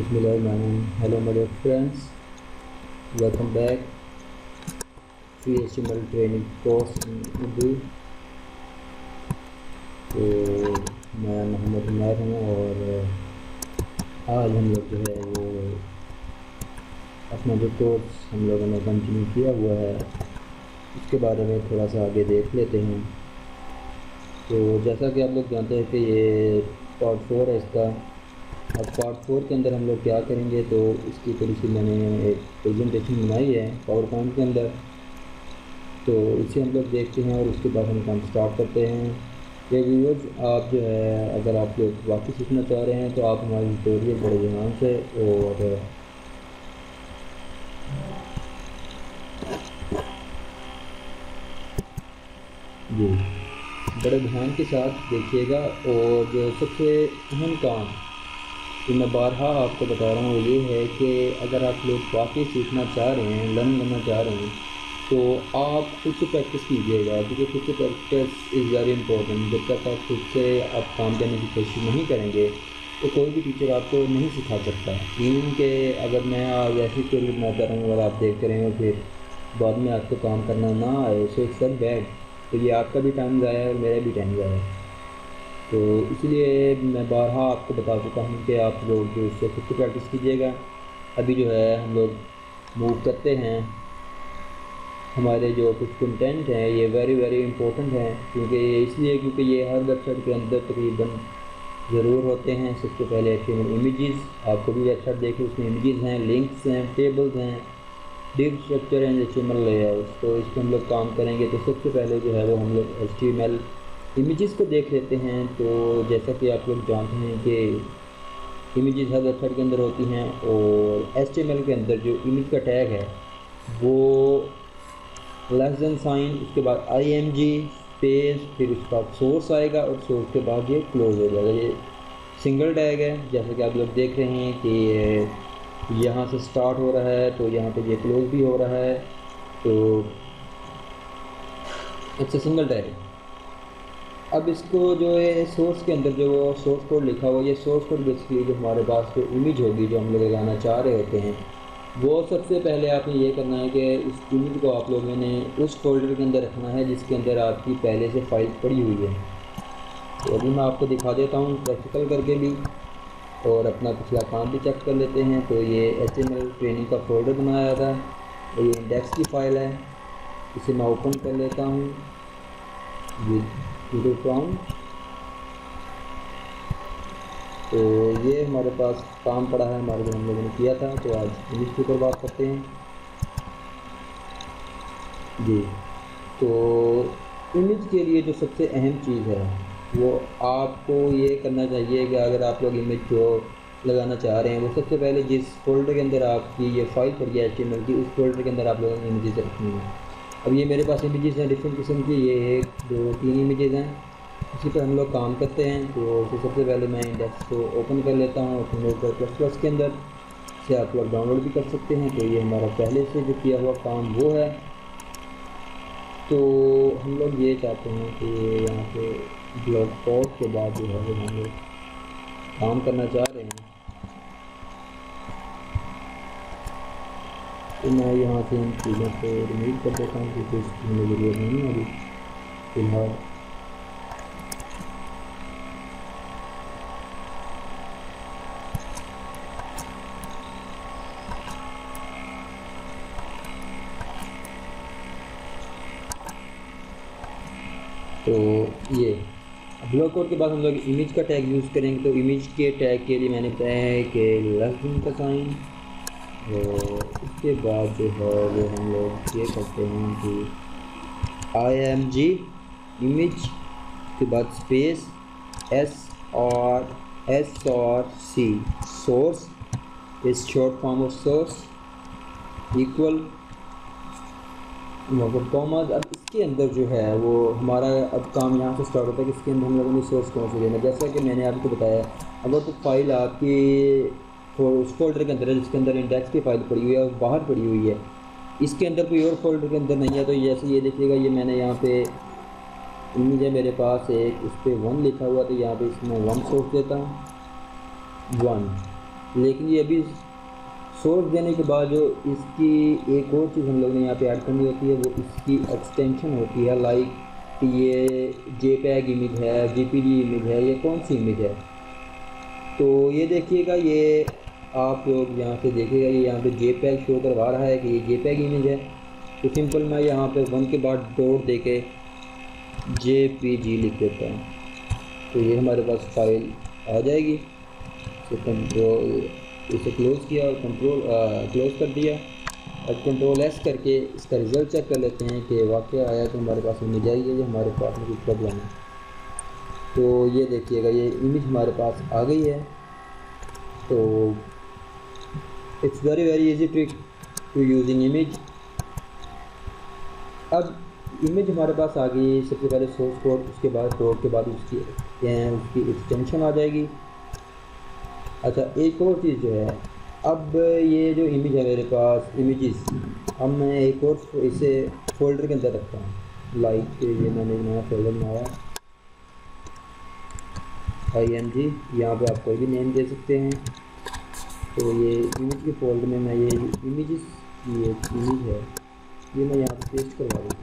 Bismillahirrahmanirrahim. Hello my dear friends, welcome back to HTML training course in Urdu. तो मैं मोहम्मद उमर हूँ और आज हम लोग जो है वो अपना जो कोर्स हम लोगों ने कंटिन्यू किया हुआ है उसके बारे में थोड़ा सा आगे देख लेते हैं। तो जैसा कि आप लोग जानते हैं कि ये पार्ट 4 है इसका। अब पार्ट 4 के अंदर हम लोग क्या करेंगे, तो इसकी थोड़ी सी मैंने एक प्रेजेंटेशन बनाई है पावर पॉइंट के अंदर, तो इसे हम लोग देखते हैं और उसके बाद हम काम स्टार्ट करते हैं। ये व्यूअर्स, आप जो है अगर आप लोग वापस सीखना चाह रहे हैं तो आप हमारे ट्यूटोरियल बड़े ध्यान से और जी बड़े ध्यान के साथ देखिएगा। और जो सबसे अहम काम तो मैं बारहा आपको बता रहा हूँ वो ये है कि अगर आप लोग वाकई सीखना चाह रहे हैं, लर्न करना चाह रहे हैं, तो आप खुद से प्रैक्टिस कीजिएगा, क्योंकि खुद से प्रैक्टिस इज़ वेरी इंपॉर्टेंट। जब तक आप खुद से आप काम करने की कोशिश नहीं करेंगे तो कोई भी टीचर आपको नहीं सिखा सकता। इवन के अगर मैं आज ऐसी स्टोरी बनाता रहूँ और आप देखते रहें और फिर बाद में आपको काम करना ना आए, सो इट्स वेरी बैड। तो ये आपका भी टाइम ज़ाया है और मेरा भी टाइम ज़ाया है। तो इसलिए मैं बारहा आपको बता चुका हूँ कि आप लोग जो इससे खुद से प्रैक्टिस कीजिएगा। अभी जो है हम लोग मूव करते हैं। हमारे जो कुछ कंटेंट हैं ये वेरी इंपॉर्टेंट हैं, क्योंकि ये हर वेबसाइट के अंदर तकरीबन ज़रूर होते हैं। सबसे पहले HTML इमेजेस, आपको भी वेबसाइट देखिए उसमें इमेजेस हैं, लिंक्स हैं, टेबल्स हैं, डिव स्ट्रक्चर हैं, HTML लेआउट्स। तो इस पर हम लोग काम करेंगे। तो सबसे पहले जो है वो हम लोग HTML इमेजेस को देख लेते हैं। तो जैसा कि आप लोग जानते हैं कि इमेजेस हर वेबसाइट के अंदर होती हैं और HTML के अंदर जो इमेज का टैग है वो >, उसके बाद img स्पेस, फिर उसका सोर्स आएगा और सोर्स के बाद ये क्लोज हो जाएगा। ये सिंगल टैग है, जैसा कि आप लोग देख रहे हैं कि यहाँ से स्टार्ट हो रहा है तो यहाँ पे ये क्लोज भी हो रहा है। तो इट्स सिंगल टैग। अब इसको जो है सोर्स के अंदर जो सोर्स कोड लिखा हुआ, ये सोर्स कोड बेसिकली जो हमारे पास जो इमेज होगी जो हम लोग लगाना चाह रहे होते हैं, वो सबसे पहले आपने ये करना है कि इस इमेज को आप लोगों ने उस फोल्डर के अंदर रखना है जिसके अंदर आपकी पहले से फाइल पड़ी हुई है। तो अभी मैं आपको दिखा देता हूँ प्रैक्टिकल करके भी, और अपना पिछला काम भी चेक कर लेते हैं। तो ये HTML ट्रेनिंग का फोल्डर बनाया था और ये इंडेक्स की फ़ाइल है। इसे मैं ओपन कर लेता हूँ विद फ्रॉम। तो ये हमारे पास काम पड़ा है हमारे जो हम लोगों ने किया था। तो आज इंग्लिश के ऊपर बात करते हैं जी। तो इमेज के लिए जो सबसे अहम चीज़ है वो आपको ये करना चाहिए कि अगर आप लोग इमेज को लगाना चाह रहे हैं, वो सबसे पहले जिस फोल्डर के अंदर आपकी ये फाइल पड़ी है HTML की, उस फोल्डर के अंदर आप लोगों ने इमेजेस रखनी है। अब ये मेरे पास इमेजेस हैं डिफरेंट किस्म की, ये 1 2 3 इमेजेस हैं। इसी पर हम लोग काम करते हैं। तो सबसे पहले मैं इंडेक्स को ओपन कर लेता हूँ अपने नोटपैड ++ के अंदर से, आप लोग डाउनलोड भी कर सकते हैं। तो ये हमारा पहले से जो किया हुआ काम वो है। तो हम लोग ये चाहते हैं कि यहाँ पे ब्लॉग पोस्ट के बाद जो है हम लोग काम करना चाह रहे हैं। तो मैं यहाँ से इन चीज़ों को रिमूव कर देता हूँ क्योंकि इसकी मुझे ज़रूरत नहीं है अभी फ़िलहाल। तो ये ब्लॉक कोड के बाद हम लोग इमेज का टैग यूज़ करेंगे। तो इमेज के टैग के लिए मैंने बताया है कि > का साइन, और उसके बाद जो है वो हम लोग ये करते हैं कि img इमेज के बाद स्पेस s और c, source is short form of source, equal commerce. अब इसके अंदर जो है वो हमारा अब काम यहाँ से स्टार्ट होता है कि इसके अंदर हम लोगों ने सोर्स कौन से लेना। जैसा कि मैंने आपको बताया, अगर तो फाइल आपकी उस फोल्डर के अंदर है जिसके अंदर इंडेक्स की फाइल पड़ी हुई है और बाहर पड़ी हुई है, इसके अंदर कोई और फोल्डर के अंदर नहीं है, तो जैसे ये देखिएगा, ये मैंने यहाँ पे इमेज है मेरे पास एक, उस पर 1 लिखा हुआ, तो यहाँ पे इसमें 1 सोर्स देता हूँ 1। लेकिन ये अभी सोर्स देने के बाद जो इसकी एक और चीज़ हम लोग ने यहाँ पे ऐड करनी होती है, वो इसकी एक्सटेंशन होती है। लाइक कि ये JPEG इमेज है, JPG इमेज है, ये कौन सी इमेज है। तो ये देखिएगा, ये आप लोग यहाँ से देखिएगा, ये यहाँ पे JPEG शो करवा रहा है कि ये JPEG इमेज है। तो सिंपल मैं यहाँ पे 1 के बाद डॉट दे के JPG लिख देता हूँ, तो ये हमारे पास फाइल आ जाएगी। तो कंट्रोल इसे क्लोज़ किया और क्लोज़ कर दिया। अब Ctrl+S करके इसका रिज़ल्ट चेक कर लेते हैं कि वाकई आया तो हमारे पास इमेज आई है, या हमारे पास में कुछ प्रॉब्लम है। तो ये देखिएगा, ये इमेज हमारे पास आ गई है। तो it's very easy trick to using image. अब इमेज हमारे पास आ गई, सबसे पहले सोर्स कोड, उसके बाद डॉट के बाद उसकी एक्सटेंशन आ जाएगी। अच्छा, एक और चीज़ जो है, अब ये जो इमेज है मेरे पास इमेजेस, अब मैं एक और इसे फोल्डर के अंदर रखता हूँ। लाइक ये मैंने नया फोल्डर बनाया IMG, यहाँ पे आप कोई भी नेम दे सकते हैं। तो ये इमेज के फोल्डर में मैं ये इमेजेस की एक इमेज है, ये मैं यहाँ पे पेस्ट करवा दूँ।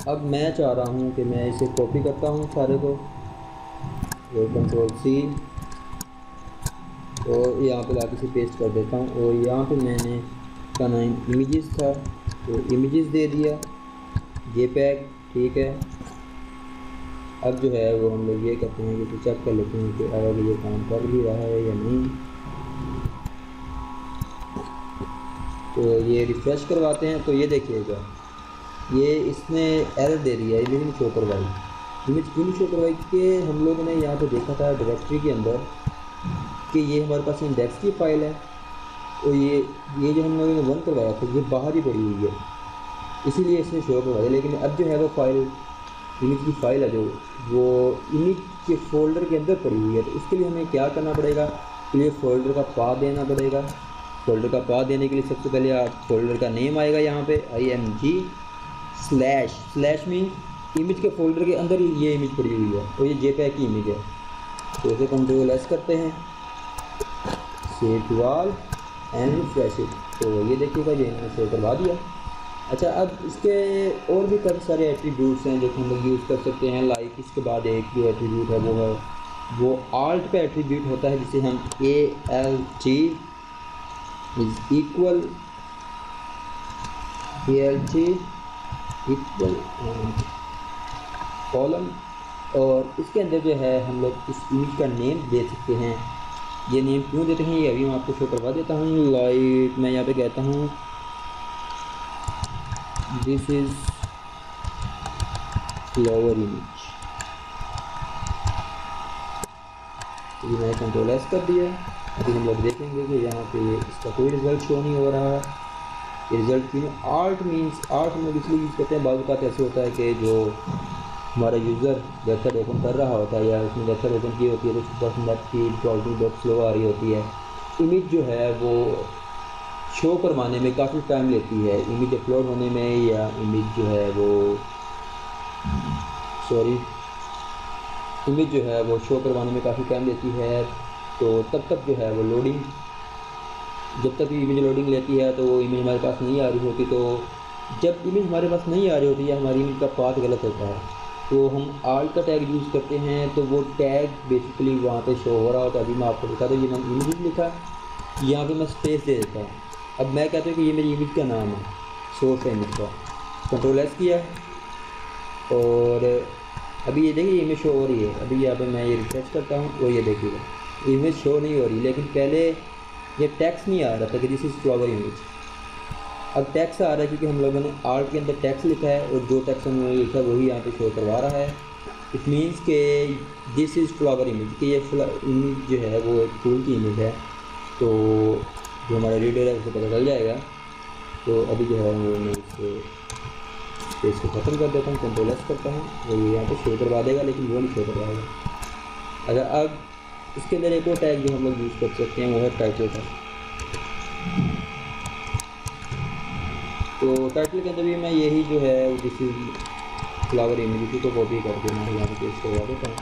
अब मैं चाह रहा हूँ कि मैं इसे कॉपी करता हूँ सारे को, और Ctrl+C, और यहाँ पे लाके इसे पेस्ट कर देता हूँ। और यहाँ पे मैंने का नाम इमेजेस था, तो इमेजेस दे दिया, JPEG, ठीक है। अब जो है वो हम लोग ये करते हैं कि चेक कर लेते हैं कि अगर ये काम कर भी रहा है या नहीं। तो ये रिफ़्रेश करवाते हैं, तो ये देखिएगा, ये इसने एरर दे दिया है, इमेज शो करवाई। इमेज क्यों शो करवाई कि हम लोगों ने यहाँ पे देखा था डायरेक्टरी के अंदर कि ये हमारे पास इंडेक्स की फ़ाइल है, और ये जो हम लोगों ने बंद करवाया था ये बाहर ही पड़ी हुई है, इसीलिए इसने शो करवाया। लेकिन अब जो है वो फाइल, इमेज की फ़ाइल है जो, वो इमेज के फोल्डर के अंदर पड़ी हुई है। तो उसके लिए हमें क्या करना पड़ेगा, तो ये फोल्डर का पाथ देना पड़ेगा। फोल्डर का पाथ देने के लिए सबसे पहले आप फोल्डर का नेम आएगा यहाँ पे IMG स्लैश मीन इमेज के फोल्डर के अंदर ये इमेज पड़ी हुई है, तो ये JPEG की इमेज है। तो इसे Ctrl+S करते हैं, save to all and refresh it. तो ये देखिएगा, ये मैंने सेव करवा दिया। अच्छा, अब इसके और भी काफ़ी सारे एट्रीब्यूट्स हैं जो हम लोग यूज़ कर सकते हैं। लाइक इसके बाद एक जो एट्रीब्यूट है वो आल्ट पे एट्रीब्यूट होता है, जिसे हम ALT इज इक्वल कॉलम, और इसके अंदर जो है हम लोग इस इमेज का नेम दे सकते हैं। ये नेम क्यों देते हैं ये अभी मैं आपको शो करवा देता हूँ। लाइक मैं यहाँ पे कहता हूँ दिस इज फ्लावर इमेज, तो ये मैंने Ctrl+S कर दिया। अभी हम लोग देखेंगे कि यहाँ पे इसका कोई रिज़ल्ट शो नहीं हो रहा। ये रिज़ल्ट क्यों, आल्ट मीन्स आल्ट हम लोग इसलिए यूज़ करते हैं, बाज़ बात ऐसे होता है कि जो हमारा यूज़र वेबसाइट ओपन कर रहा होता है या उसने वेबसाइट ओपन की होती है तो उसके पास नेट की ब्राउजिंग बहुत स्लो आ रही होती है। इमेज जो है वो शो करवाने में काफ़ी टाइम लेती है, इमेज अपलोड होने में, या इमेज जो है वो इमेज जो है वो शो करवाने में काफ़ी टाइम लेती है। तो तब तक जो है वो लोडिंग, जब तक इमेज लोडिंग लेती है तो वो इमेज हमारे पास नहीं आ रही होती। तो जब इमेज हमारे पास नहीं आ रही होती है, हमारी इमेज का पाथ गलत होता है, तो हम आल्ट का टैग यूज़ करते हैं। तो वो टैग बेसिकली वहाँ पे शो हो रहा होता है। अभी मैं आपको दिखा दूँ, ये मैंने इमेज लिखा, यहाँ पे मैं स्पेस दे देता हूँ। अब मैं कहता हूँ कि ये मेरी इमेज का नाम है, सोर्स इमेज का, Ctrl+S किया, और अभी ये देखिए इमेज शो हो रही है। अभी यहाँ पे मैं ये रिफ्रेश करता हूँ और ये देखिएगा इमेज शो नहीं हो रही, लेकिन पहले ये टैक्स नहीं आ रहा था कि दिस इज़ फ्लावर इमेज। अब टैक्स आ रहा है क्योंकि हम लोगों ने आर्ट के अंदर टैक्स लिखा है, और जो टैक्स हमने लिखा है वही यहाँ पे शो करवा रहा है। इट मीन्स के दिस इज़ फ्लावर इमेज, कि ये इमेज जो है वो एक फूल की इमेज है। तो जो हमारा रीडर है उसे पता चल जाएगा। तो अभी जो है वो मैं इसको ख़त्म कर देता हूँ, Ctrl+S करता हूँ, वो यहाँ पे शो करवा देगा, लेकिन वो नहीं शो करवाएगा। अच्छा, अब इसके अंदर एक और टैग जो हम लोग यूज़ कर सकते हैं वो है टाइटल का। तो टाइटल के अंदर भी मैं यही जो है दिस इज फ्लावर इमेज को कॉपी करके मैं यहाँ पे पेस्ट करवा देता हूँ।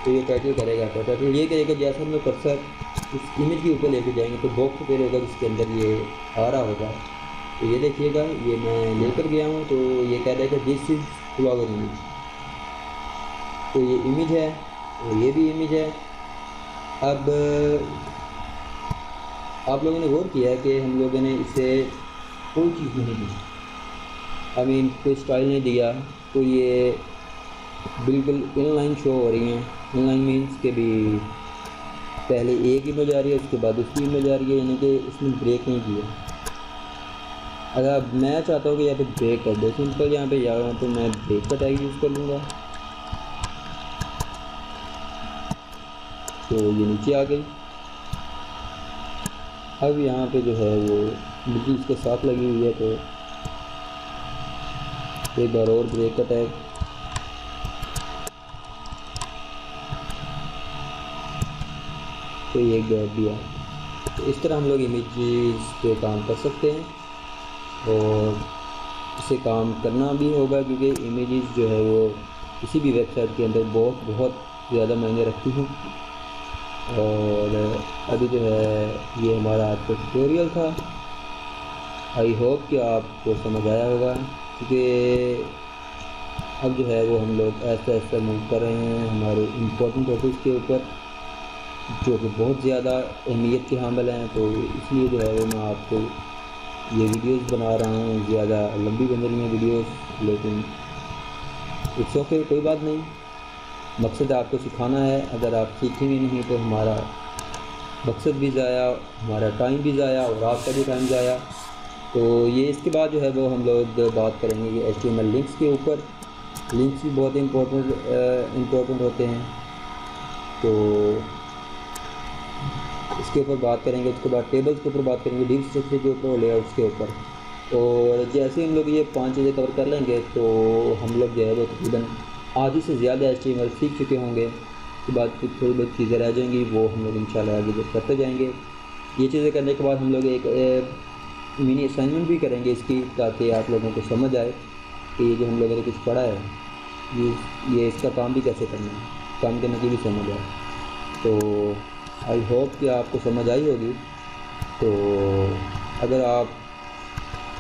तो ये टाइटल करेगा। तो टाइटल ये करेगा जैसे हम लोग कर्सर इस इमेज के ऊपर लेके जाएंगे तो बॉक्स पेयर होगा जिसके अंदर ये आ रहा होगा। तो ये देखिएगा, ये मैं लेकर गया हूँ, तो ये कह रहा है कि दिस इज़ फ्लावर इमेज। तो ये इमेज है और ये भी इमेज है। अब आप लोगों ने गौर किया है कि हम लोगों ने इसे कोई चीज़ नहीं दी, आई मीन कोई स्टाइल नहीं दिया, तो ये बिल्कुल इनलाइन शो हो रही हैं। इनलाइन मीन्स के भी पहले एक इमेज आ रही है, उसके बाद दूसरी इमेज आ रही है, यानी कि इसमें ब्रेक नहीं किया। अगर मैं चाहता हूँ कि यहाँ पे ब्रेक कर दो, सिंपल यहाँ पे जा रहा हूँ तो मैं ब्रेक का टैग यूज़ कर लूँगा। तो ये नीचे आ गई। अब यहाँ पे जो है वो बिल्कुल इसके साथ लगी हुई है, तो एक बार और ब्रेक का टैग। तो ये गैप दिया। तो इस तरह हम लोग इमेजेस पे काम कर सकते हैं और इसे काम करना भी होगा, क्योंकि इमेजेस जो है वो किसी भी वेबसाइट के अंदर बहुत ज़्यादा मायने रखती हैं। और अभी जो है ये हमारा आज का ट्यूटोरियल था। आई होप कि आपको समझ आया होगा, क्योंकि अब जो है वो हम लोग ऐसा मूव कर रहे हैं हमारे इम्पोर्टेंट टॉपिक्स के ऊपर, जो कि बहुत ज़्यादा अहमियत के हामिल हैं। तो इसलिए जो है वो मैं आपको ये वीडियोस बना रहा हूँ। ज़्यादा लंबी बन रही हैं वीडियोस, लेकिन इट्स ओके, कोई बात नहीं। मकसद आपको सिखाना है। अगर आप सीखेंगे नहीं तो हमारा मकसद भी ज़ाया, हमारा टाइम भी ज़ाया और आपका भी टाइम ज़ाया। तो ये इसके बाद जो है वो हम लोग बात करेंगे कि HTML लिंक्स के ऊपर। लिंक्स भी बहुत इम्पोर्टेंट होते हैं, तो इसके ऊपर बात करेंगे। उसके बाद टेबल्स के ऊपर बात करेंगे, डिव स्ट्रक्चर के ऊपर और लेआउट्स के ऊपर। और जैसे हम लोग ये 5 चीज़ें कवर कर लेंगे तो हम लोग जो है वो तकरीबन आधी से ज़्यादा HTML सीख चुके होंगे। उसके बाद कुछ थोड़ी बहुत चीज़ें रह जाएंगी, वो हम लोग इंशाल्लाह आगे जब करते जाएंगे। ये चीज़ें करने के बाद हम लोग एक मिनी असाइनमेंट भी करेंगे इसकी, ताकि आप लोगों को समझ आए कि ये जो हम लोगों ने कुछ पढ़ा है ये इसका काम भी कैसे करना है, काम करने की भी समझ आए। तो आई होप कि आपको समझ आई होगी। तो अगर आप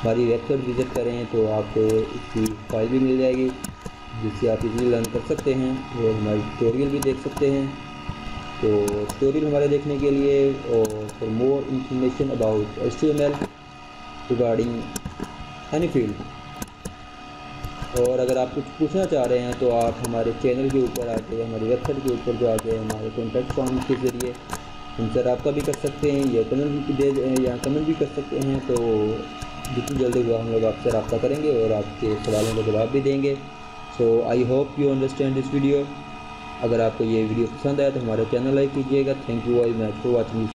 हमारी वेबसाइट विज़िट करें तो आपको इसकी फाइल भी मिल जाएगी, जिससे आप इजीली लर्न कर सकते हैं और हमारी ट्यूटोरियल भी देख सकते हैं। तो ट्यूटोरियल हमारे देखने के लिए और for more information about HTML regarding any field, और अगर आप कुछ पूछना चाह रहे हैं तो आप हमारे चैनल के ऊपर आके, हमारी वेबसाइट के ऊपर जाके हमारे कॉन्टैक्ट फॉर्म के ज़रिए हमसे रब्ता भी कर सकते हैं या कमेंट भी कर सकते हैं। तो जितनी जल्दी हुआ हम लोग आपसे रब्ता करेंगे और आपके सवालों का जवाब भी देंगे। So I hope you understand this video. अगर आपको ये वीडियो पसंद आया तो हमारा चैनल लाइक कीजिएगा। Thank you very much for watching.